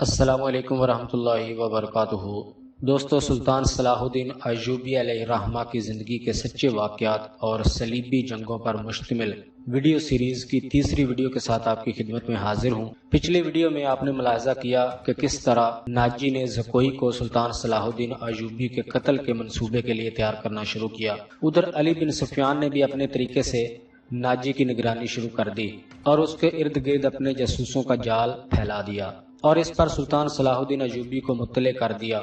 السلام علیکم ورحمۃ اللہ وبرکاتہ۔ دوستو، سلطان صلاح الدین ایوبی علیہ الرحمہ کی زندگی کے سچے واقعات اور صلیبی جنگوں پر مشتمل ویڈیو سیریز کی تیسری ویڈیو کے ساتھ آپ کی خدمت میں حاضر ہوں۔ پچھلی ویڈیو میں آپ نے ملاحظہ کیا کہ کس طرح ناجی نے زکوئی کو سلطان صلاح الدین ایوبی کے قتل کے منصوبے کے لیے تیار کرنا شروع کیا۔ ادھر علی بن سفیان نے بھی اپنے طریقے سے ناجی کی نگرانی شروع کر دی اور اس کے ارد گرد اپنے جاسوسوں کا جال پھیلا دیا، اور اس پر سلطان صلاح الدین ایوبی کو مطلع کر دیا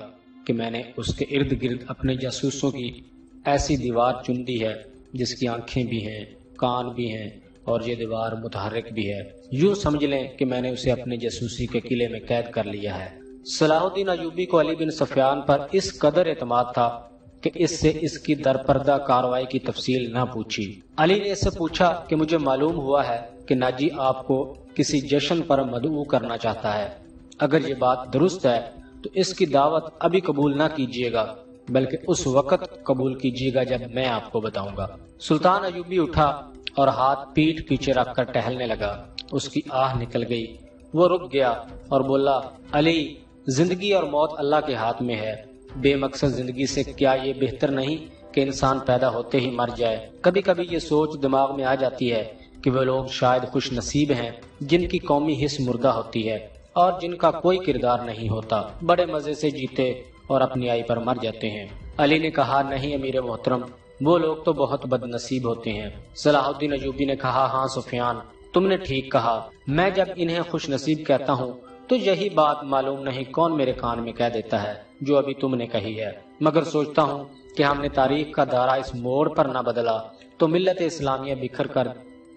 کہ میں نے اس کے ارد گرد اپنے جاسوسوں کی ایسی دیوار چن دی ہے جس کی آنکھیں بھی ہیں، کان بھی ہیں اور یہ دیوار متحرک بھی ہے۔ یوں سمجھ لیں کہ میں نے اسے اپنے جاسوسی کے قلعے میں قید کر لیا ہے۔ صلاح الدین ایوبی کو علی بن سفیان پر اس قدر اعتماد تھا کہ اس سے اس کی درپردہ کارروائی کی تفصیل نہ پوچھی۔ علی نے اس سے پوچھا کہ مجھے معلوم ہوا ہے کہ ناجی آپ کو کسی جشن پر مدعو کرنا چاہتا ہے۔ اگر یہ بات درست ہے تو اس کی دعوت ابھی قبول نہ کیجیے گا، بلکہ اس وقت قبول کیجیے گا جب میں آپ کو بتاؤں گا۔ سلطان ایوبی اٹھا اور ہاتھ پیٹھ پیچھے رکھ کر ٹہلنے لگا۔ اس کی آہ نکل گئی۔ وہ رک گیا اور بولا، علی، زندگی اور موت اللہ کے ہاتھ میں ہے۔ بے مقصد زندگی سے کیا یہ بہتر نہیں کہ انسان پیدا ہوتے ہی مر جائے؟ کبھی کبھی یہ سوچ دماغ میں آ جاتی ہے کہ وہ لوگ شاید خوش نصیب ہیں جن کی قومی حس مردہ ہوتی ہے اور جن کا کوئی کردار نہیں ہوتا، بڑے مزے سے جیتے اور اپنی آئی پر مر جاتے ہیں۔ علی نے کہا، نہیں امیر محترم، وہ لوگ تو بہت بد نصیب ہوتے ہیں۔ صلاح الدین ایوبی نے کہا، ہاں سفیان، تم نے ٹھیک کہا۔ میں جب انہیں خوش نصیب کہتا ہوں تو یہی بات معلوم نہیں کون میرے کان میں کہہ دیتا ہے جو ابھی تم نے کہی ہے، مگر سوچتا ہوں کہ ہم نے تاریخ کا دائرہ اس موڑ پر نہ بدلا تو ملت اسلامیہ بکھر کر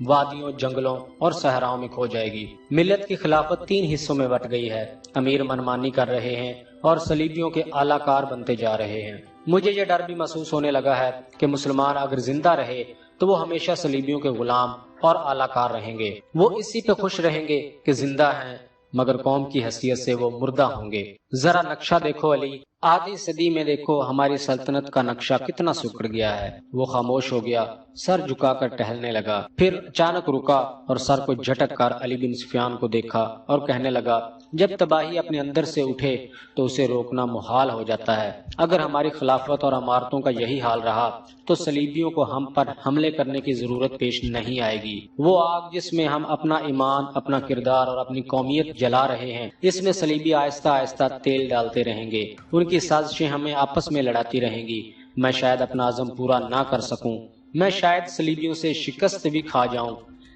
وادیوں، جنگلوں اور صحراؤں میں کھو جائے گی۔ ملت کی خلافت 3 حصوں میں بٹ گئی ہے۔ امیر منمانی کر رہے ہیں اور صلیبیوں کے اعلی کار بنتے جا رہے ہیں۔ مجھے یہ ڈر بھی محسوس ہونے لگا ہے کہ مسلمان اگر زندہ رہے تو وہ ہمیشہ صلیبیوں کے غلام اور اعلی کار رہیں گے۔ وہ اسی پہ خوش رہیں گے کہ زندہ ہیں، مگر قوم کی حیثیت سے وہ مردہ ہوں گے۔ ذرا نقشہ دیکھو علی، آدھی صدی میں دیکھو ہماری سلطنت کا نقشہ کتنا سکڑ گیا ہے۔ وہ خاموش ہو گیا، سر جھکا کر ٹہلنے لگا، پھر اچانک رکا اور سر کو جھٹک کر علی بن سفیان کو دیکھا اور کہنے لگا، جب تباہی اپنے اندر سے اٹھے تو اسے روکنا محال ہو جاتا ہے۔ اگر ہماری خلافت اور عمارتوں کا یہی حال رہا تو صلیبیوں کو ہم پر حملے کرنے کی ضرورت پیش نہیں آئے گی۔ وہ آگ جس میں ہم اپنا ایمان، اپنا کردار اور اپنی قومیت جلا رہے ہیں، اس میں صلیبی آہستہ آہستہ تیل ڈالتے رہیں گے۔ ان کی سازشیں ہمیں آپس میں لڑاتی رہیں گی۔ میں شاید اپنا عزم پورا نہ کر سکوں، میں شاید صلیبیوں سے شکست بھی کھا جاؤں،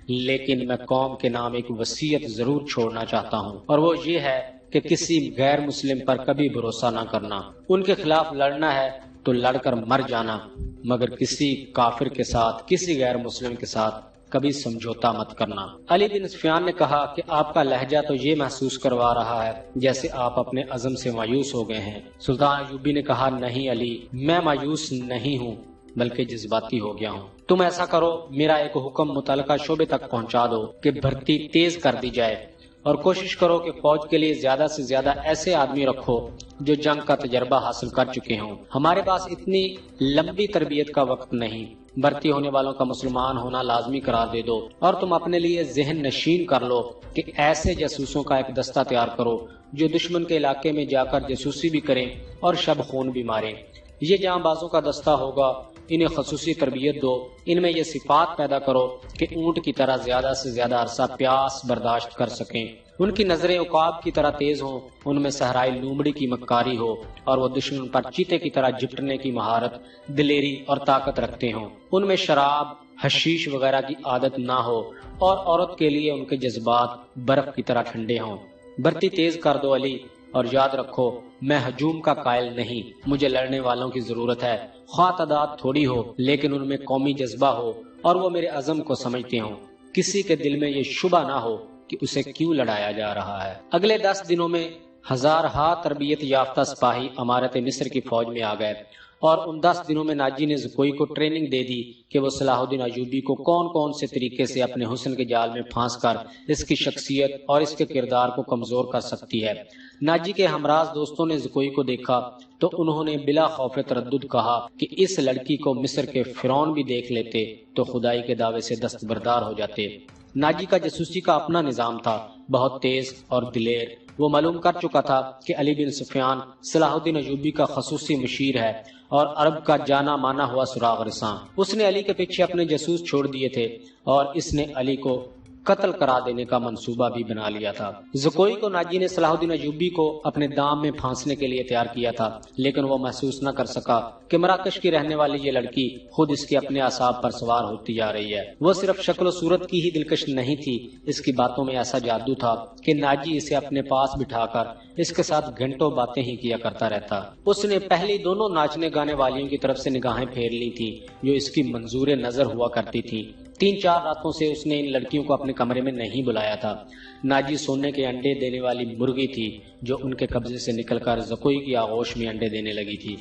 لیکن میں قوم کے نام ایک وصیت ضرور چھوڑنا چاہتا ہوں، اور وہ یہ ہے کہ کسی غیر مسلم پر کبھی بھروسہ نہ کرنا۔ ان کے خلاف لڑنا ہے تو لڑ کر مر جانا، مگر کسی کافر کے ساتھ، کسی غیر مسلم کے ساتھ کبھی سمجھوتا مت کرنا۔ علی بن سفیان نے کہا کہ آپ کا لہجہ تو یہ محسوس کروا رہا ہے جیسے آپ اپنے عزم سے مایوس ہو گئے ہیں۔ سلطان ایوبی نے کہا، نہیں علی، میں مایوس نہیں ہوں بلکہ جذباتی ہو گیا ہوں۔ تم ایسا کرو، میرا ایک حکم متعلقہ شعبے تک پہنچا دو کہ بھرتی تیز کر دی جائے، اور کوشش کرو کہ فوج کے لیے زیادہ سے زیادہ ایسے آدمی رکھو جو جنگ کا تجربہ حاصل کر چکے ہوں۔ ہمارے پاس اتنی لمبی تربیت کا وقت نہیں۔ بھرتی ہونے والوں کا مسلمان ہونا لازمی قرار دے دو، اور تم اپنے لیے ذہن نشین کر لو کہ ایسے جاسوسوں کا ایک دستہ تیار کرو جو دشمن کے علاقے میں جا کر جاسوسی بھی کریں اور شب خون بھی ماریں۔ یہ جہاں بازوں کا دستہ ہوگا، انہیں خصوصی تربیت دو، ان میں یہ صفات پیدا کرو کہ اونٹ کی طرح زیادہ سے زیادہ عرصہ پیاس برداشت کر سکیں، ان کی نظریں عقاب کی طرح تیز ہوں، ان میں صحرائی لومڑی کی مکاری ہو، اور وہ دشمن پر چیتے کی طرح جپٹنے کی مہارت، دلیری اور طاقت رکھتے ہوں، ان میں شراب، حشیش وغیرہ کی عادت نہ ہو، اور عورت کے لیے ان کے جذبات برف کی طرح ٹھنڈے ہوں۔ بھرتی تیز کر دو علی، اور یاد رکھو میں ہجوم کا قائل نہیں، مجھے لڑنے والوں کی ضرورت ہے، خواہ تعداد تھوڑی ہو لیکن ان میں قومی جذبہ ہو اور وہ میرے عزم کو سمجھتے ہوں۔ کسی کے دل میں یہ شبہ نہ ہو کہ اسے کیوں لڑایا جا رہا ہے۔ اگلے 10 دنوں میں ہزارہا تربیت یافتہ سپاہی امارت مصر کی فوج میں آ گئے، اور ان 10 دنوں میں ناجی نے زکوئی کو ٹریننگ دے دی کہ وہ صلاح الدین ایوبی کو کون کون سے طریقے سے اپنے حسن کے جال میں پھانس کر اس کی شخصیت اور اس کے کردار کو کمزور کر سکتی ہے۔ ناجی کے ہمراز دوستوں نے زکوئی کو دیکھا تو انہوں نے بلا خوف تردد کہا کہ اس لڑکی کو مصر کے فرعون بھی دیکھ لیتے تو خدائی کے دعوے سے دستبردار ہو جاتے۔ ناجی کا جاسوسی کا اپنا نظام تھا، بہت تیز اور دلیر، وہ معلوم کر چکا تھا کہ علی بن سفیان صلاح الدین ایوبی کا خصوصی مشیر ہے اور عرب کا جانا مانا ہوا سراغ رساں۔ اس نے علی کے پیچھے اپنے جاسوس چھوڑ دیے تھے اور اس نے علی کو قتل کرا دینے کا منصوبہ بھی بنا لیا تھا۔ زکوئی کو ناجی نے صلاح الدین ایوبی کو اپنے دام میں پھانسنے کے لیے تیار کیا تھا، لیکن وہ محسوس نہ کر سکا کہ مراکش کی رہنے والی یہ لڑکی خود اس کے اپنے اعصاب پر سوار ہوتی جا رہی ہے۔ وہ صرف شکل و صورت کی ہی دلکش نہیں تھی، اس کی باتوں میں ایسا جادو تھا کہ ناجی اسے اپنے پاس بٹھا کر اس کے ساتھ گھنٹوں باتیں ہی کیا کرتا رہتا۔ اس نے پہلی دونوں ناچنے گانے والیوں کی طرف سے نگاہیں پھیر لی تھی جو اس کی منظور نظر ہوا کرتی تھی۔ 3-4 راتوں سے اس نے ان لڑکیوں کو اپنے کمرے میں نہیں بلایا تھا۔ ناجی سونے کے انڈے دینے والی مرغی تھی جو ان کے قبضے سے نکل کر زکوئی کی آغوش میں انڈے دینے لگی تھی۔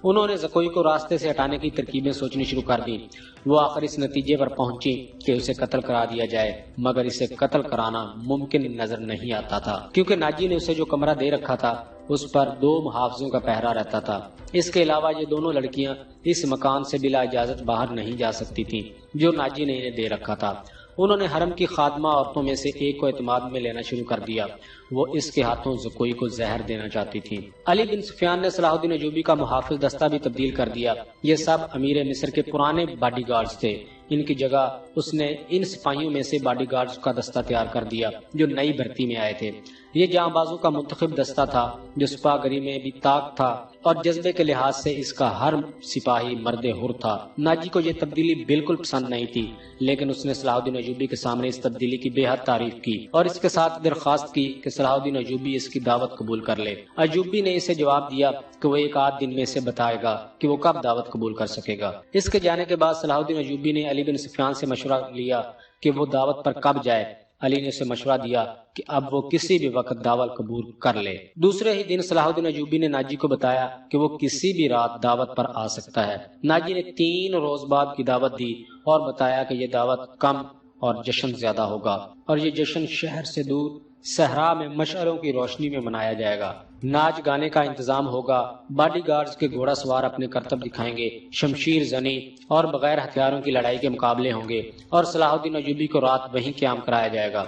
انہوں نے زکوئی کو راستے سے ہٹانے کی ترکیبیں سوچنی شروع کر دی۔ وہ آخر اس نتیجے پر پہنچی کہ اسے قتل کرا دیا جائے، مگر اسے قتل کرانا ممکن نظر نہیں آتا تھا کیونکہ ناجی نے اسے جو کمرہ دے رکھا تھا اس پر 2 محافظوں کا پہرا رہتا تھا۔ اس کے علاوہ یہ دونوں لڑکیاں اس مکان سے بلا اجازت باہر نہیں جا سکتی تھیں جو ناجی نے انہیں دے رکھا تھا۔ انہوں نے حرم کی خادمہ عورتوں میں سے ایک کو اعتماد میں لینا شروع کر دیا۔ وہ اس کے ہاتھوں زکوئی کو زہر دینا چاہتی تھی۔ علی بن سفیان نے صلاح الدین ایوبی کا محافظ دستہ بھی تبدیل کر دیا۔ یہ سب امیر مصر کے پرانے باڈی گارڈز تھے۔ ان کی جگہ اس نے ان سپاہیوں میں سے باڈی گارڈز کا دستہ تیار کر دیا جو نئی بھرتی میں آئے تھے۔ یہ جاں بازوں کا منتخب دستہ تھا جو سپاہ گری میں بھی طاق تھا اور جذبے کے لحاظ سے اس کا ہر سپاہی مرد حر تھا۔ ناجی کو یہ تبدیلی بالکل پسند نہیں تھی، لیکن اس نے صلاح الدین ایوبی کے سامنے اس تبدیلی کی بے حد تعریف کی اور اس کے ساتھ درخواست کی کہ صلاح الدین ایوبی اس کی دعوت قبول کر لے۔ ایوبی نے اسے جواب دیا کہ وہ 1-8 دن میں سے بتائے گا کہ وہ کب دعوت قبول کر سکے گا۔ اس کے جانے کے بعد صلاح الدین ایوبی نے علی بن سفیان سے مشورہ لیا کہ وہ دعوت پر کب جائے۔ علی نے اسے مشورہ دیا کہ اب وہ کسی بھی وقت دعوت قبول کر لے۔ دوسرے ہی دن صلاح الدین ایوبی نے ناجی کو بتایا کہ وہ کسی بھی رات دعوت پر آ سکتا ہے۔ ناجی نے 3 روز بعد کی دعوت دی اور بتایا کہ یہ دعوت کم اور جشن زیادہ ہوگا اور یہ جشن شہر سے دور صحرا میں مشعلوں کی روشنی میں منایا جائے گا۔ ناچ گانے کا انتظام ہوگا، باڈی گارڈز کے گھوڑا سوار اپنے کرتب دکھائیں گے، شمشیر زنی اور بغیر ہتھیاروں کی لڑائی کے مقابلے ہوں گے اور صلاح الدین ایوبی کو رات وہیں قیام کرایا جائے گا۔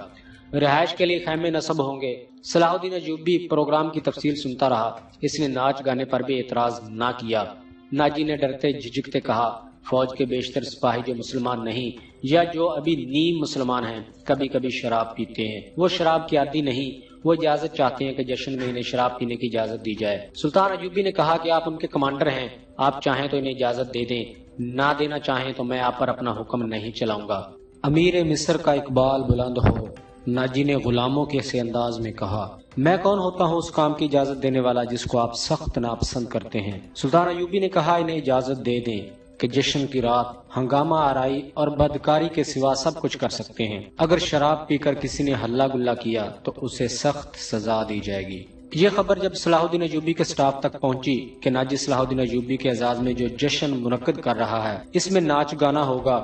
رہائش کے لیے خیمے نصب ہوں گے۔ صلاح الدین ایوبی پروگرام کی تفصیل سنتا رہا۔ اس نے ناچ گانے پر بھی اعتراض نہ کیا۔ ناجی نے ڈرتے جھجکتے کہا، فوج کے بیشتر سپاہی جو مسلمان نہیں یا جو ابھی نیم مسلمان ہیں کبھی کبھی شراب پیتے ہیں۔ وہ شراب کی عادی نہیں، وہ اجازت چاہتے ہیں کہ جشن میں انہیں شراب پینے کی اجازت دی جائے۔ سلطان ایوبی نے کہا کہ آپ ان کے کمانڈر ہیں، آپ چاہیں تو انہیں اجازت دے دیں، نہ دینا چاہیں تو میں آپ پر اپنا حکم نہیں چلاؤں گا۔ امیر مصر کا اقبال بلند ہو، ناجی نے غلاموں کے سے انداز میں کہا، میں کون ہوتا ہوں اس کام کی اجازت دینے والا جس کو آپ سخت ناپسند کرتے ہیں۔ سلطان ایوبی نے کہا، انہیں اجازت دے دیں کہ جشن کی رات ہنگامہ آرائی اور بدکاری کے سوا سب کچھ کر سکتے ہیں۔ اگر شراب پی کر کسی نے ہلہ گلہ کیا تو اسے سخت سزا دی جائے گی۔ یہ خبر جب صلاح الدین ایوبی کے سٹاف تک پہنچی کہ ناجی صلاح الدین ایوبی کے اعزاز میں جو جشن منعقد کر رہا ہے اس میں ناچ گانا ہوگا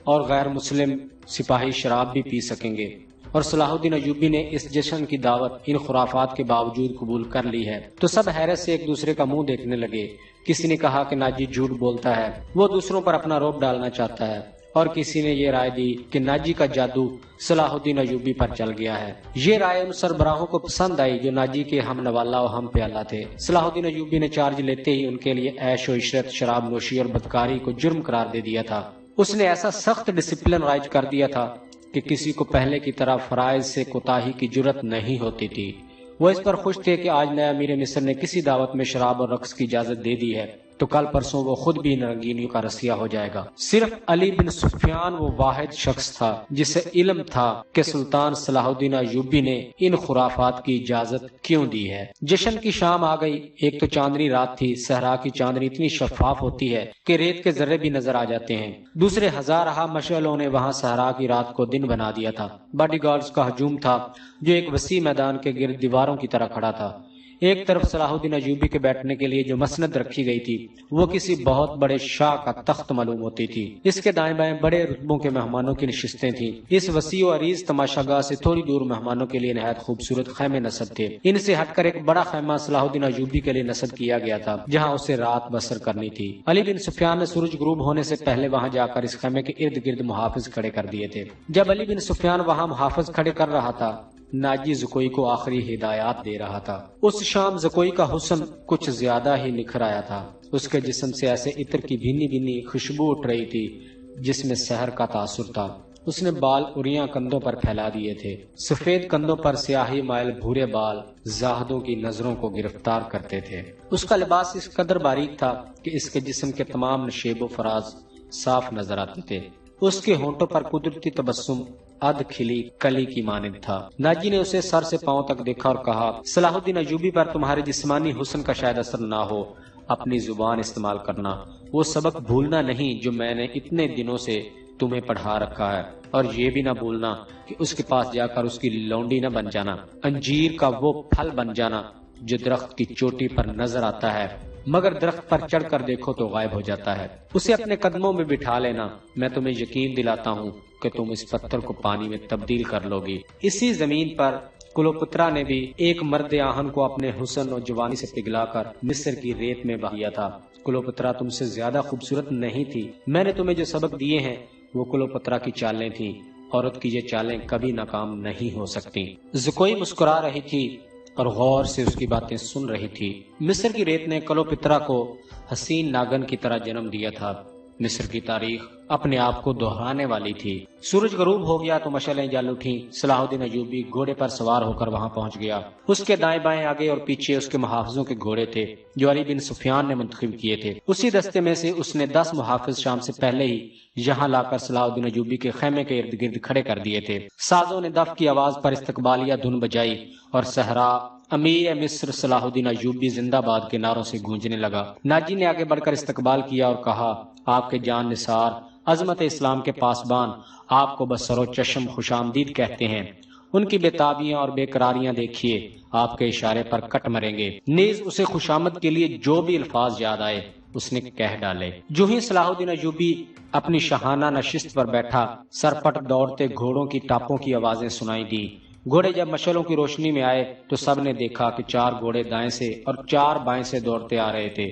اور غیر مسلم سپاہی شراب بھی پی سکیں گے اور صلاح الدین ایوبی نے اس جشن کی دعوت ان خرافات کے باوجود قبول کر لی ہے، تو سب حیرت سے ایک دوسرے کا منہ دیکھنے لگے۔ کسی نے کہا کہ ناجی جھوٹ بولتا ہے، وہ دوسروں پر اپنا رعب ڈالنا چاہتا ہے، اور کسی نے یہ رائے دی کہ ناجی کا جادو صلاح الدین ایوبی پر چل گیا ہے۔ یہ رائے ان سربراہوں کو پسند آئی جو ناجی کے ہم نوالا و ہم پیالہ تھے۔ صلاح الدین ایوبی نے چارج لیتے ہی ان کے لیے عیش و عشرت، شراب نوشی اور بدکاری کو جرم قرار دے دیا تھا۔ اس نے ایسا سخت ڈسپلن رائج کر دیا تھا کہ کسی کو پہلے کی طرح فرائض سے کوتاہی کی جرت نہیں ہوتی تھی۔ وہ اس پر خوش تھے کہ آج نیا امیر مصر نے کسی دعوت میں شراب اور رقص کی اجازت دے دی ہے تو کل پرسوں وہ خود بھی ان رنگینیوں کا رسیا ہو جائے گا۔ صرف علی بن سفیان وہ واحد شخص تھا جسے علم تھا کہ سلطان صلاح الدین ایوبی نے ان خرافات کی اجازت کیوں دی ہے۔ جشن کی شام آ گئی۔ ایک تو چاندنی رات تھی، صحرا کی چاندنی اتنی شفاف ہوتی ہے کہ ریت کے ذرے بھی نظر آ جاتے ہیں۔ دوسرے ہزارہ مشعلوں نے وہاں صحرا کی رات کو دن بنا دیا تھا۔ باڈی گارڈز کا ہجوم تھا جو ایک وسیع میدان کے گرد دیواروں کی طرح کھڑا تھا۔ ایک طرف صلاح الدین ایوبی کے بیٹھنے کے لیے جو مسند رکھی گئی تھی وہ کسی بہت بڑے شاہ کا تخت معلوم ہوتی تھی۔ اس کے دائیں بائیں بڑے رتبوں کے مہمانوں کی نشستیں تھیں۔ اس وسیع و عریض تماشا گاہ سے تھوڑی دور مہمانوں کے لیے نہایت خوبصورت خیمے نصب تھے۔ ان سے ہٹ کر ایک بڑا خیمہ صلاح الدین ایوبی کے لیے نصب کیا گیا تھا جہاں اسے رات بسر کرنی تھی۔ علی بن سفیان نے سورج غروب ہونے سے پہلے وہاں جا کر اس خیمے کے ارد گرد محافظ کھڑے کر دیے تھے۔ جب علی بن سفیان وہاں محافظ کھڑے کر رہا تھا ناجی زکوئی کو آخری ہدایات دے رہا تھا۔ اس شام زکوئی کا حسن کچھ زیادہ ہی نکھر آیا تھا۔ اس کے جسم سے ایسے عطر کی بھینی بھینی خوشبو اٹھ رہی تھی جس میں سحر کا تاثر تھا۔ اس نے بال اریاں کندھوں پر پھیلا دیے تھے۔ سفید کندھوں پر سیاہی مائل بھورے بال زاہدوں کی نظروں کو گرفتار کرتے تھے۔ اس کا لباس اس قدر باریک تھا کہ اس کے جسم کے تمام نشیب و فراز صاف نظر آتے تھے۔ اس کے ہونٹوں پر قدرتی تبسم ادھ کھلی کلی کی مانند تھا۔ ناجی نے اسے سر سے پاؤں تک دیکھا اور کہا، صلاح الدین ایوبی پر تمہارے جسمانی حسن کا شاید اثر نہ ہو، اپنی زبان استعمال کرنا، وہ سبق بھولنا نہیں جو میں نے اتنے دنوں سے تمہیں پڑھا رکھا ہے، اور یہ بھی نہ بھولنا کہ اس کے پاس جا کر اس کی لونڈی نہ بن جانا، انجیر کا وہ پھل بن جانا جو درخت کی چوٹی پر نظر آتا ہے مگر درخت پر چڑھ کر دیکھو تو غائب ہو جاتا ہے۔ اسے اپنے قدموں میں بٹھا لینا، میں تمہیں یقین دلاتا ہوں کہ تم اس پتھر کو پانی میں تبدیل کر لو گی۔ اسی زمین پر کلوپترا نے بھی ایک مرد آہن کو اپنے حسن اور جوانی سے پگھلا کر مصر کی ریت میں بہایا تھا۔ کلوپترا تم سے زیادہ خوبصورت نہیں تھی، میں نے تمہیں جو سبق دیے ہیں وہ کلوپترا کی چالیں تھیں، عورت کی یہ چالیں کبھی ناکام نہیں ہو سکتی۔ زکوئی مسکرا رہی تھی اور غور سے اس کی باتیں سن رہی تھی۔ مصر کی ریت نے کلوپترا کو حسین ناگن کی طرح جنم دیا تھا۔ مصر کی تاریخ اپنے آپ کو دہرانے والی تھی۔ سورج غروب ہو گیا تو مشعلیں جل اٹھیں۔ صلاح الدین ایوبی گھوڑے پر سوار ہو کر وہاں پہنچ گیا۔ اس کے دائیں بائیں آگے اور پیچھے اس کے محافظوں کے گھوڑے تھے جو علی بن سفیان نے منتخب کیے تھے۔ اسی دستے میں سے اس نے 10 محافظ شام سے پہلے ہی یہاں لا کر صلاح الدین ایوبی کے خیمے کے ارد گرد کھڑے کر دیے تھے۔ سازوں نے دف کی آواز پر استقبالیہ دھن بجائی اور صحرا امیر مصر صلاح الدین ایوبی زندہ باد کے نعروں سے گونجنے لگا۔ ناجی نے آگے بڑھ کر استقبال کیا اور کہا، آپ کے جان نثار عظمت اسلام کے پاسبان آپ کو بسر و چشم خوش آمدید کہتے ہیں۔ ان کی بے تابیاں اور بے قراریاں دیکھیے، آپ کے اشارے پر کٹ مریں گے۔ نیز اسے خوش آمد کے لیے جو بھی الفاظ یاد آئے اس نے کہہ ڈالے۔ جو ہی صلاح الدین ایوبی اپنی شاہانہ نشست پر بیٹھا، سرپٹ دوڑتے گھوڑوں کی ٹاپوں کی آوازیں سنائی دی۔ گھوڑے جب مشعلوں کی روشنی میں آئے تو سب نے دیکھا کہ 4 گھوڑے دائیں سے اور 4 بائیں سے دوڑتے آ رہے تھے۔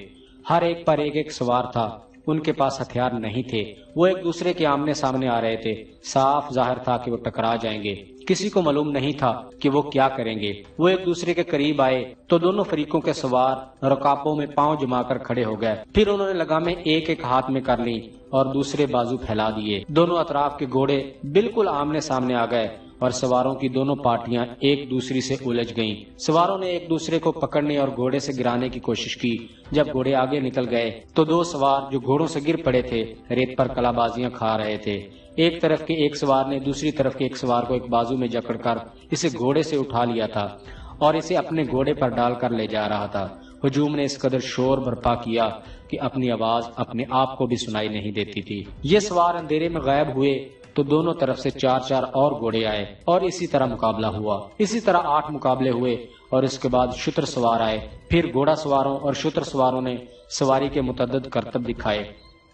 ہر ایک پر ایک سوار تھا۔ ان کے پاس ہتھیار نہیں تھے، وہ ایک دوسرے کے آمنے سامنے آ رہے تھے۔ صاف ظاہر تھا کہ وہ ٹکرا جائیں گے۔ کسی کو معلوم نہیں تھا کہ وہ کیا کریں گے۔ وہ ایک دوسرے کے قریب آئے تو دونوں فریقوں کے سوار رکابوں میں پاؤں جما کر کھڑے ہو گئے۔ پھر انہوں نے لگامیں ایک ایک ہاتھ میں کر لی اور دوسرے بازو پھیلا دیے۔ دونوں اطراف کے گھوڑے بالکل آمنے سامنے آ گئے اور سواروں کی دونوں پارٹیاں ایک دوسری سے الجھ گئیں۔ سواروں نے ایک دوسرے کو پکڑنے اور گھوڑے سے گرانے کی کوشش کی۔ جب گھوڑے آگے نکل گئے تو 2 سوار جو گھوڑوں سے گر پڑے تھے ریت پر کلا بازیاں کھا رہے تھے۔ ایک طرف کے ایک سوار نے دوسری طرف کے ایک سوار کو ایک بازو میں جکڑ کر اسے گھوڑے سے اٹھا لیا تھا اور اسے اپنے گھوڑے پر ڈال کر لے جا رہا تھا۔ ہجوم نے اس قدر شور برپا کیا کہ اپنی آواز اپنے آپ کو بھی سنائی نہیں دیتی تھی۔ یہ سوار اندھیرے میں غائب ہوئے تو دونوں طرف سے 4 اور گھوڑے آئے اور اسی طرح مقابلہ ہوا۔ اسی طرح 8 مقابلے ہوئے اور اس کے بعد شتر سوار آئے۔ پھر گھوڑا سواروں اور شتر سواروں نے سواری کے متعدد کرتب دکھائے۔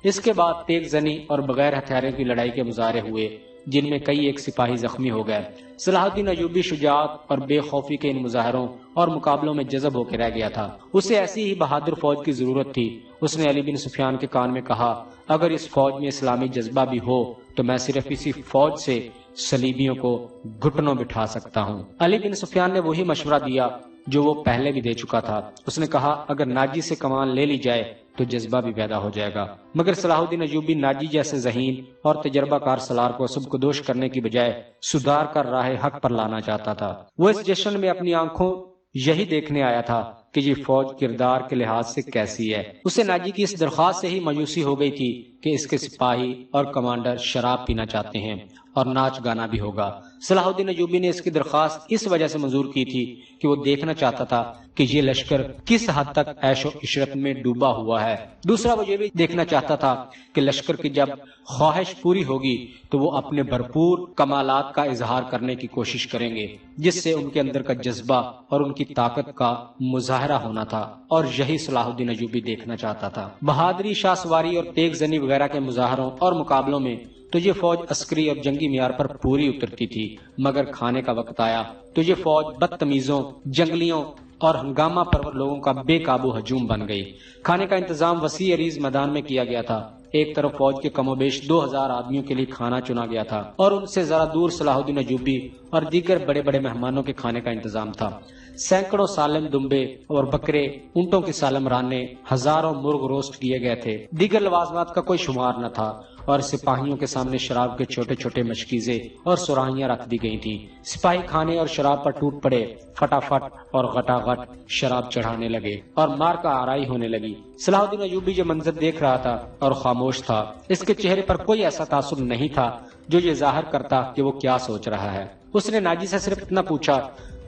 اس کے بعد تیغ زنی اور بغیر ہتھیاروں کی لڑائی کے مظاہرے ہوئے جن میں کئی ایک سپاہی زخمی ہو گئے۔ صلاح الدین ایوبی شجاعت اور بے خوفی کے ان مظاہروں اور مقابلوں میں جذب ہو کے رہ گیا تھا۔ اسے ایسی ہی بہادر فوج کی ضرورت تھی۔ اس نے علی بن سفیان کے کان میں کہا، اگر اس فوج میں اسلامی جذبہ بھی ہو تو میں صرف اسی فوج سے صلیبیوں کو گھٹنوں بٹھا سکتا ہوں۔ علی بن سفیان نے وہی مشورہ دیا جو وہ پہلے بھی دے چکا تھا۔ اس نے کہا، اگر ناجی سے کمان لے لی جائے تو جذبہ بھی پیدا ہو جائے گا۔ مگر صلاح الدین ایوبی ناجی جیسے ذہین اور تجربہ کار سالار کو سب کو دوش کرنے کی بجائے سدھار کر راہ حق پر لانا چاہتا تھا۔ وہ اس جشن میں اپنی آنکھوں یہی دیکھنے آیا تھا کہ یہ فوج کردار کے لحاظ سے کیسی ہے۔ اسے ناجی کی اس درخواست سے ہی مایوسی ہو گئی تھی کہ اس کے سپاہی اور کمانڈر شراب پینا چاہتے ہیں اور ناچ گانا بھی ہوگا۔ صلاح الدین ایوبی نے اس کی درخواست اس وجہ سے منظور کی تھی کہ وہ دیکھنا چاہتا تھا کہ یہ لشکر کس حد تک عیش و عشرت میں ڈوبا ہوا ہے۔ دوسرا وہ یہ بھی دیکھنا چاہتا تھا کہ لشکر کی جب خواہش پوری ہوگی تو وہ اپنے بھرپور کمالات کا اظہار کرنے کی کوشش کریں گے جس سے ان کے اندر کا جذبہ اور ان کی طاقت کا مظاہرہ ہونا تھا، اور یہی صلاح الدین ایوبی دیکھنا چاہتا تھا۔ بہادری، شاہ سواری اور تیغ زنی وغیرہ کے مظاہروں اور مقابلوں میں تو یہ فوج عسکری اور جنگی معیار پر پوری اترتی تھی، مگر کھانے کا وقت آیا تو یہ فوج بدتمیزوں، جنگلیوں اور ہنگامہ پرور لوگوں کا بے قابو ہجوم بن گئی۔ کھانے کا انتظام وسیع عریض میدان میں کیا گیا تھا۔ ایک طرف فوج کے کم و بیش 2000 آدمیوں کے لیے کھانا چنا گیا تھا اور ان سے ذرا دور صلاح الدین ایوبی اور دیگر بڑے بڑے مہمانوں کے کھانے کا انتظام تھا۔ سینکڑوں سالم دمبے اور بکرے، اونٹوں کی سالم رانے، ہزاروں مرغ روسٹ کیے گئے تھے۔ دیگر لوازمات کا کوئی شمار نہ تھا، اور سپاہیوں کے سامنے شراب کے چھوٹے چھوٹے مشکیزے اور سراہیاں رکھ دی گئی تھیں۔ سپاہی کھانے اور شراب پر ٹوٹ پڑے، فٹافٹ اور غٹاغٹ شراب چڑھانے لگے اور مار کا آرائی ہونے لگی۔ صلاح الدین ایوبی جو منظر دیکھ رہا تھا اور خاموش تھا، اس کے چہرے پر کوئی ایسا تاثر نہیں تھا جو یہ ظاہر کرتا کہ وہ کیا سوچ رہا ہے۔ اس نے ناجی سے صرف اتنا پوچھا،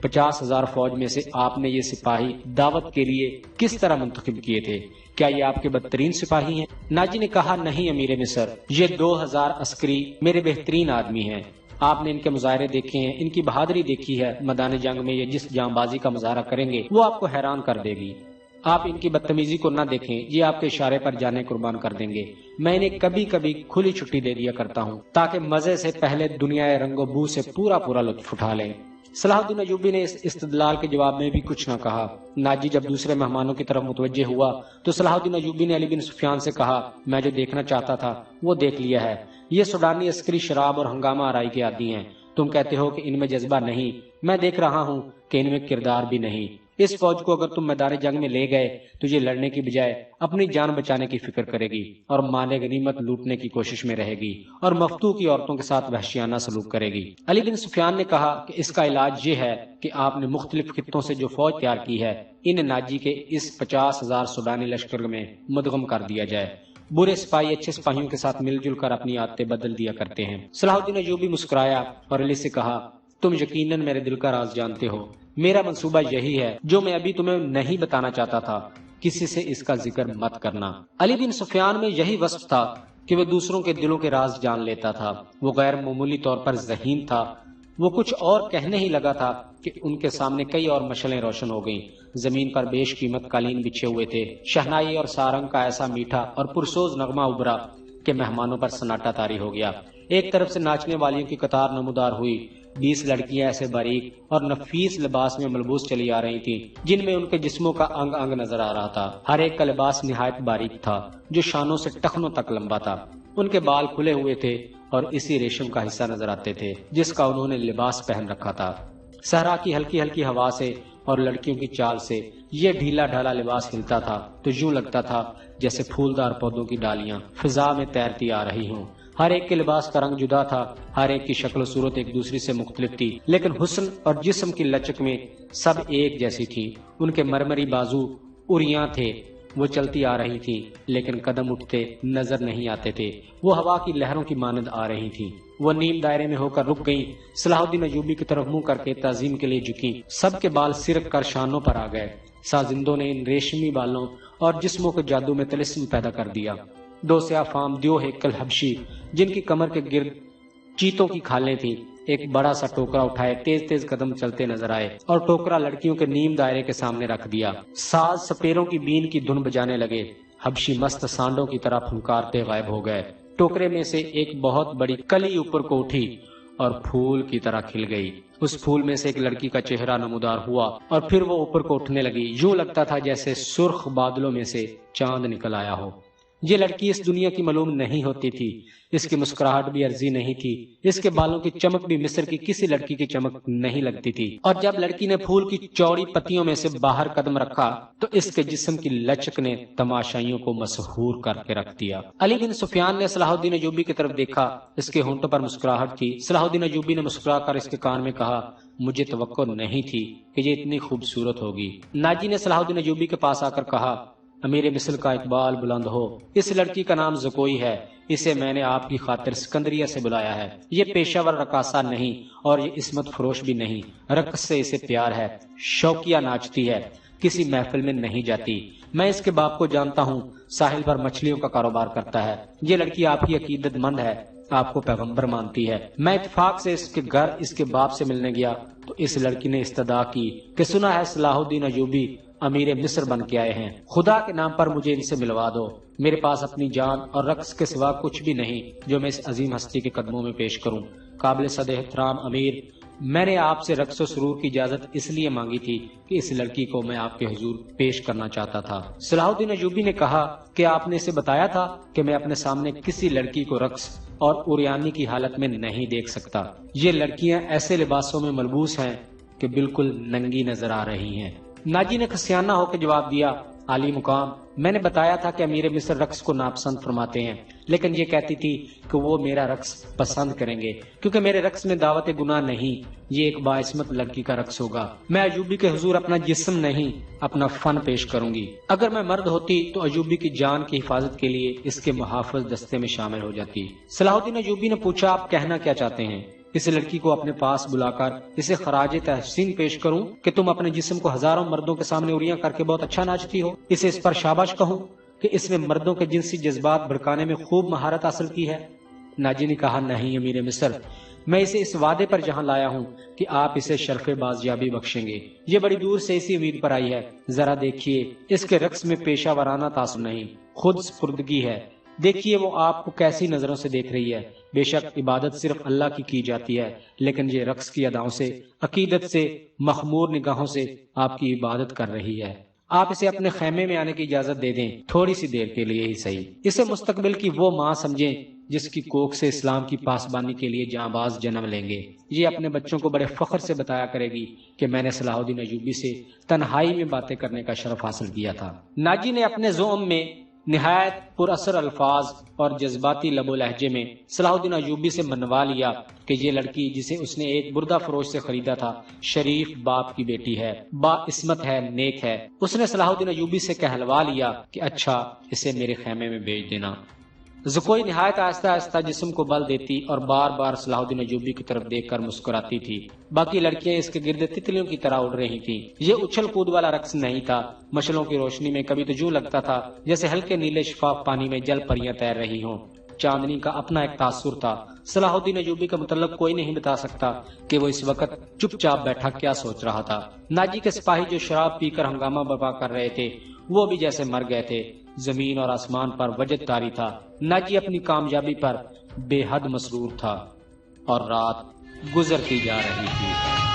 50,000 فوج میں سے آپ نے یہ سپاہی دعوت کے لیے کس طرح منتخب کیے تھے؟ کیا یہ آپ کے بدترین سپاہی ہیں؟ ناجی نے کہا، نہیں امیر مصر، یہ 2,000 عسکری میرے بہترین آدمی ہیں۔ آپ نے ان کے مظاہرے دیکھے ہیں، ان کی بہادری دیکھی ہے۔ میدان جنگ میں یہ جس جاں بازی کا مظاہرہ کریں گے وہ آپ کو حیران کر دے گی۔ آپ ان کی بدتمیزی کو نہ دیکھیں، یہ آپ کے اشارے پر جانے قربان کر دیں گے۔ میں انہیں کبھی کبھی کھلی چھٹی دے دیا کرتا ہوں تاکہ مزے سے پہلے دنیا رنگ و بو سے پورا لطف اٹھا لیں۔ صلاح الدین ایوبی نے اس استدلال کے جواب میں بھی کچھ نہ کہا۔ ناجی جب دوسرے مہمانوں کی طرف متوجہ ہوا تو صلاح الدین ایوبی نے علی بن سفیان سے کہا، میں جو دیکھنا چاہتا تھا وہ دیکھ لیا ہے۔ یہ سوڈانی عسکری شراب اور ہنگامہ آرائی کے عادی ہیں۔ تم کہتے ہو کہ ان میں جذبہ نہیں، میں دیکھ رہا ہوں کہ ان میں کردار بھی نہیں۔ اس فوج کو اگر تم میدان جنگ میں لے گئے تو یہ لڑنے کی بجائے اپنی جان بچانے کی فکر کرے گی اور مال غنیمت لوٹنے کی کوشش میں رہے گی اور مفتوح کی عورتوں کے ساتھ وحشیانہ سلوک کرے گی۔ علی بن سفیان نے کہا کہ اس کا علاج یہ ہے کہ آپ نے مختلف خطوں سے جو فوج تیار کی ہے ان ناجی کے اس 50,000 سوڈانی لشکر میں مدغم کر دیا جائے۔ برے سپاہی اچھے سپاہیوں کے ساتھ مل جل کر اپنی عادتیں بدل دیا کرتے ہیں۔ صلاح الدین ایوبی مسکرایا اور علی سے کہا، تم یقیناً میرے دل کا راز جانتے ہو۔ میرا منصوبہ یہی ہے جو میں ابھی تمہیں نہیں بتانا چاہتا تھا، کسی سے اس کا ذکر مت کرنا۔ علی بن سفیان میں یہی وصف تھا کہ وہ دوسروں کے دلوں کے راز جان لیتا تھا۔ وہ غیر معمولی طور پر ذہین تھا۔ وہ کچھ اور کہنے ہی لگا تھا کہ ان کے سامنے کئی اور مشعلیں روشن ہو گئیں۔ زمین پر بیش قیمت قالین بچھے ہوئے تھے۔ شہنائی اور سارنگ کا ایسا میٹھا اور پرسوز نغمہ ابھرا کہ مہمانوں پر سناٹا طاری ہو گیا۔ ایک طرف سے ناچنے والیوں کی قطار نمودار ہوئی۔ 20 لڑکیاں ایسے باریک اور نفیس لباس میں ملبوس چلی آ رہی تھیں جن میں ان کے جسموں کا انگ انگ نظر آ رہا تھا۔ ہر ایک کا لباس نہایت باریک تھا جو شانوں سے ٹخنوں تک لمبا تھا۔ ان کے بال کھلے ہوئے تھے اور اسی ریشم کا حصہ نظر آتے تھے جس کا انہوں نے لباس پہن رکھا تھا۔ صحرا کی ہلکی ہلکی ہوا سے اور لڑکیوں کی چال سے یہ ڈھیلا ڈھالا لباس ہلتا تھا تو یوں لگتا تھا جیسے پھولدار پودوں کی ڈالیاں فضا میں تیرتی آ رہی ہوں۔ ہر ایک کے لباس کا رنگ جدا تھا، ہر ایک کی شکل و صورت ایک دوسری سے مختلف تھی، لیکن حسن اور جسم کی لچک میں سب ایک جیسی تھی۔ ان کے مرمری بازو اریاں تھے، وہ چلتی آ رہی تھی لیکن قدم اٹھتے نظر نہیں آتے تھے۔ وہ ہوا کی لہروں کی مانند آ رہی تھی۔ وہ نیم دائرے میں ہو کر رک گئیں۔ صلاح الدین ایوبی کی طرف منہ کر کے تعظیم کے لیے جھکیں۔ سب کے بال سرک کر شانوں پر آ گئے۔ سازندوں نے ان ریشمی بالوں اور جسموں کے جادو میں طلسم پیدا کر دیا۔ 2 سیاہ فام دیو ہیکل حبشی جن کی کمر کے گرد چیتوں کی کھالیں تھیں ایک بڑا سا ٹوکرا اٹھائے تیز تیز قدم چلتے نظر آئے اور ٹوکرا لڑکیوں کے نیم دائرے کے سامنے رکھ دیا۔ ساز سپیروں کی بین کی دھن بجانے لگے۔ حبشی مست سانڈوں کی طرح پھنکارتے غائب ہو گئے۔ ٹوکرے میں سے ایک بہت بڑی کلی اوپر کو اٹھی اور پھول کی طرح کھل گئی۔ اس پھول میں سے ایک لڑکی کا چہرہ نمودار ہوا اور پھر وہ اوپر کو اٹھنے لگی۔ یوں لگتا تھا جیسے سرخ بادلوں میں سے چاند نکل آیا ہو۔ یہ لڑکی اس دنیا کی معلوم نہیں ہوتی تھی۔ اس کی مسکراہٹ بھی عرضی نہیں تھی۔ اس کے بالوں کی چمک بھی مصر کی کسی لڑکی کی چمک نہیں لگتی تھی۔ اور جب لڑکی نے پھول کی چوڑی پتیوں میں سے باہر قدم رکھا تو اس کے جسم کی لچک نے تماشائیوں کو مسحور کر کے رکھ دیا۔ علی بن سفیان نے صلاح الدین ایوبی کی طرف دیکھا۔ اس کے ہونٹوں پر مسکراہٹ تھی۔ صلاح الدین ایوبی نے مسکرا کر اس کے کان میں کہا، مجھے توقع نہیں تھی کہ یہ اتنی خوبصورت ہوگی۔ ناجی نے صلاح الدین ایوبی کے پاس آ کر کہا، امیر مصر کا اقبال بلند ہو۔ اس لڑکی کا نام زکوئی ہے۔ اسے میں نے آپ کی خاطر سکندریہ سے بلایا ہے۔ یہ پیشہ ور رقاصہ نہیں اور یہ عصمت فروش بھی نہیں۔ رقص سے اسے پیار ہے، شوقیہ ناچتی ہے، کسی محفل میں نہیں جاتی۔ میں اس کے باپ کو جانتا ہوں، ساحل پر مچھلیوں کا کاروبار کرتا ہے۔ یہ لڑکی آپ کی عقیدت مند ہے، آپ کو پیغمبر مانتی ہے۔ میں اتفاق سے اس کے گھر اس کے باپ سے ملنے گیا تو اس لڑکی نے استدعا کی کہ سنا ہے صلاح الدین ایوبی امیر مصر بن کے آئے ہیں، خدا کے نام پر مجھے ان سے ملوا دو۔ میرے پاس اپنی جان اور رقص کے سوا کچھ بھی نہیں جو میں اس عظیم ہستی کے قدموں میں پیش کروں۔ قابل صد احترام امیر، میں نے آپ سے رقص و سرور کی اجازت اس لیے مانگی تھی کہ اس لڑکی کو میں آپ کے حضور پیش کرنا چاہتا تھا۔ صلاح الدین ایوبی نے کہا کہ آپ نے اسے بتایا تھا کہ میں اپنے سامنے کسی لڑکی کو رقص اور اوریانی کی حالت میں نہیں دیکھ سکتا۔ یہ لڑکیاں ایسے لباسوں میں ملبوس ہیں کہ بالکل ننگی نظر آ رہی ہیں۔ ناجی نے خسیانہ ہو کے جواب دیا، عالی مقام، میں نے بتایا تھا کہ امیر مصر رقص کو ناپسند فرماتے ہیں، لیکن یہ کہتی تھی کہ وہ میرا رقص پسند کریں گے کیونکہ میرے رقص میں دعوت گناہ نہیں، یہ ایک باعصمت لڑکی کا رقص ہوگا۔ میں ایوبی کے حضور اپنا جسم نہیں، اپنا فن پیش کروں گی۔ اگر میں مرد ہوتی تو ایوبی کی جان کی حفاظت کے لیے اس کے محافظ دستے میں شامل ہو جاتی۔ صلاح الدین ایوبی نے پوچھا، آپ کہنا کیا چاہتے ہیں؟ اس لڑکی کو اپنے پاس بلا کر اسے خراج تحسین پیش کروں کہ تم اپنے جسم کو ہزاروں مردوں کے سامنے اوریاں کر کے بہت اچھا ناچتی ہو؟ اسے اس پر شاباش کہوں کہ اس نے مردوں کے جنسی جذبات بھڑکانے میں خوب مہارت حاصل کی ہے؟ ناجی نے کہا، نہیں امیر مصر، میں اسے اس وعدے پر جہاں لایا ہوں کہ آپ اسے شرف بازیابی بخشیں گے۔ یہ بڑی دور سے اسی امید پر آئی ہے۔ ذرا دیکھیے، اس کے رقص میں پیشہ ورانہ تعصب نہیں، خود سپردگی ہے۔ دیکھیے وہ آپ کو کیسی نظروں سے دیکھ رہی ہے۔ بے شک عبادت صرف اللہ کی جاتی ہے، لیکن یہ رقص کی اداؤں سے، عقیدت سے، مخمور نگاہوں سے آپ کی عبادت کر رہی ہے۔ آپ اسے اپنے خیمے میں آنے کی اجازت دے دیں، تھوڑی سی دیر کے لیے ہی صحیح۔ اسے مستقبل کی وہ ماں سمجھیں جس کی کوکھ سے اسلام کی پاسبانی کے لیے جانباز جنم لیں گے۔ یہ اپنے بچوں کو بڑے فخر سے بتایا کرے گی کہ میں نے صلاح الدین ایوبی سے تنہائی میں باتیں کرنے کا شرف حاصل کیا تھا۔ ناجی نے اپنے زعم میں نہایت پر اثر الفاظ اور جذباتی لب و لہجے میں صلاح الدین ایوبی سے منوا لیا کہ یہ لڑکی جسے اس نے ایک بردہ فروش سے خریدا تھا، شریف باپ کی بیٹی ہے، با عصمت ہے، نیک ہے۔ اس نے صلاح الدین ایوبی سے کہلوا لیا کہ اچھا، اسے میرے خیمے میں بھیج دینا۔ زکوئی نہایت آہستہ آہستہ جسم کو بل دیتی اور بار بار صلاح الدین ایوبی کی طرف دیکھ کر مسکراتی تھی۔ باقی لڑکیاں اس کے گرد تتلیوں کی طرح اڑ رہی تھیں۔ یہ اچھل کود والا رقص نہیں تھا۔ مشلوں کی روشنی میں کبھی تو یوں لگتا تھا جیسے ہلکے نیلے شفاف پانی میں جل پریاں تیر رہی ہوں۔ چاندنی کا اپنا ایک تاثر تھا۔ صلاح الدین ایوبی کا متعلق کوئی نہیں بتا سکتا کہ وہ اس وقت چپ چاپ بیٹھا کیا سوچ رہا تھا۔ ناجی کے سپاہی جو شراب پی کر ہنگامہ برپا کر رہے تھے، وہ بھی جیسے مر گئے تھے۔ زمین اور آسمان پر وجد طاری تھا۔ ناجی اپنی کامیابی پر بے حد مسرور تھا اور رات گزرتی جا رہی تھی۔